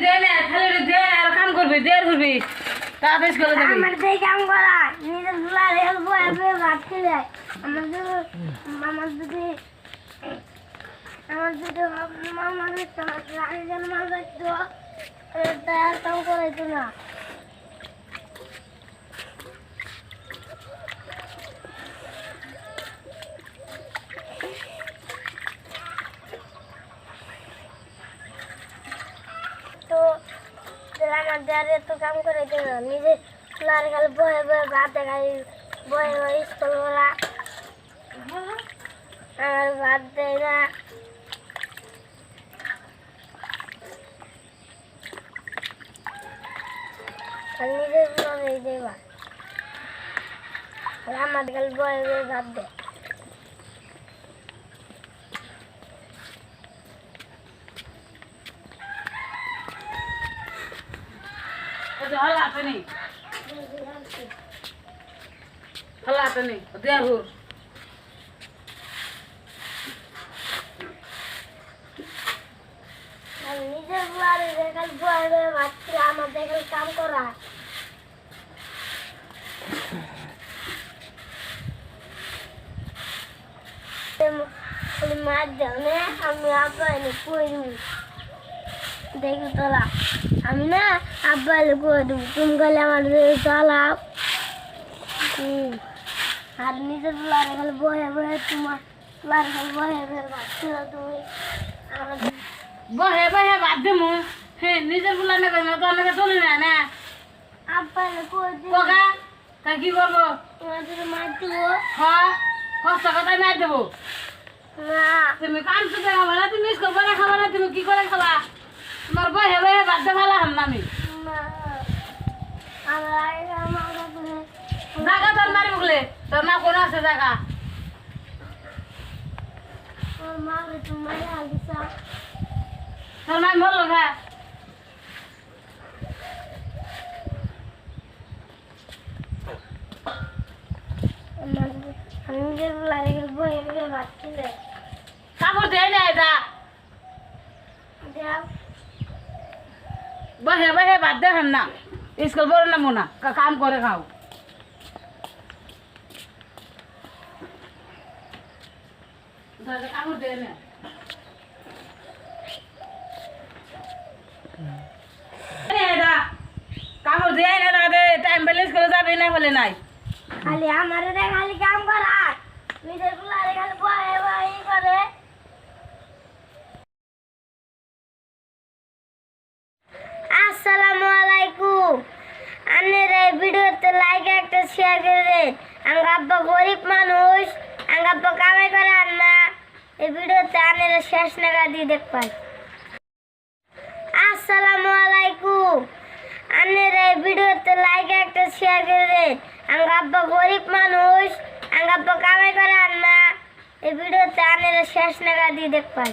দে না খালি দে আর কাম করবি দেড় করবি তাড়াতাড়ি করে যাবি আমার দেই কাম করা নিজের দুলার হেল্প হবে ভাত খেলে আমার যদি মামাদের তো রাজন মামাদের তো তার কাম করাইতো না তো আমাদের এত কাম করাইতো না নিজে তুলার খালি বয়ে বয়ে ভাত খাই বয়ে বয়ে স্কুল করা আর ভাত দেয় না নিজের তুলার দেবা আমাদের খালি বয়ে বয়ে ভাত দেয় हला तनी दे हुर নিজের বুয়ারে দেখাল বুয়ারে ভাতটি আমার দেখাল কাম করা মাছ জানে আমি আব্বা এনে কইরু দেখি তোলা আমি না আব্বা এলে করে দেবো তুমি গেলে আমার চালাও আর নিজের তুলারে খালি বয়ে বয়ে তোমার তুলারে খালি বয়ে বয়ে ভাবছিল তুমি বহে বহে বাদ দেমু হে নিজের বুলা নেবে না তো অনেকে চলে না না আব্বা এলে করে দেবো কোকা তা কি করবো তোমাদের মার দেবো হ্যাঁ কষ্ট কথাই মার দেবো না তুমি কাম চুপে খাবা না তুমি স্কুল করে খাবা না তুমি কি করে খাবা তোমার বহে বহে বাদ দে ভালো হাম না আমি জায়গা তোর মারি বকলে তোর মা কোন আছে জায়গা তোর মা মরলো খা কাপড় দে না এটা বহে বহে বাদ দে হাম না স্কুল বড় না মোনা কাম করে খাও কাপড় দে না কাপড় দিয়ে না টাইম ব্যালেন্স করে যাবে না বলে নাই খালি আমার খালি কাম করা নিজের গুলারে খালি বয়ে বয়ে করে আসসালামু আলাইকুম আপনার এই ভিডিওতে লাইক একটা শেয়ার করে দেন আমার আব্বা গরিব মানুষ আমার আব্বা কামাই করে আর না এই ভিডিওতে আপনারা শেষ নাগা দিয়ে দেখবেন আসসালামু আলাইকুম আপনার এই ভিডিওতে লাইক একটা শেয়ার করে দেন আমার আব্বা গরিব মানুষ আমার আব্বা কামাই করে আর না এই ভিডিওতে আপনারা শেষ নাগা দিয়ে দেখবেন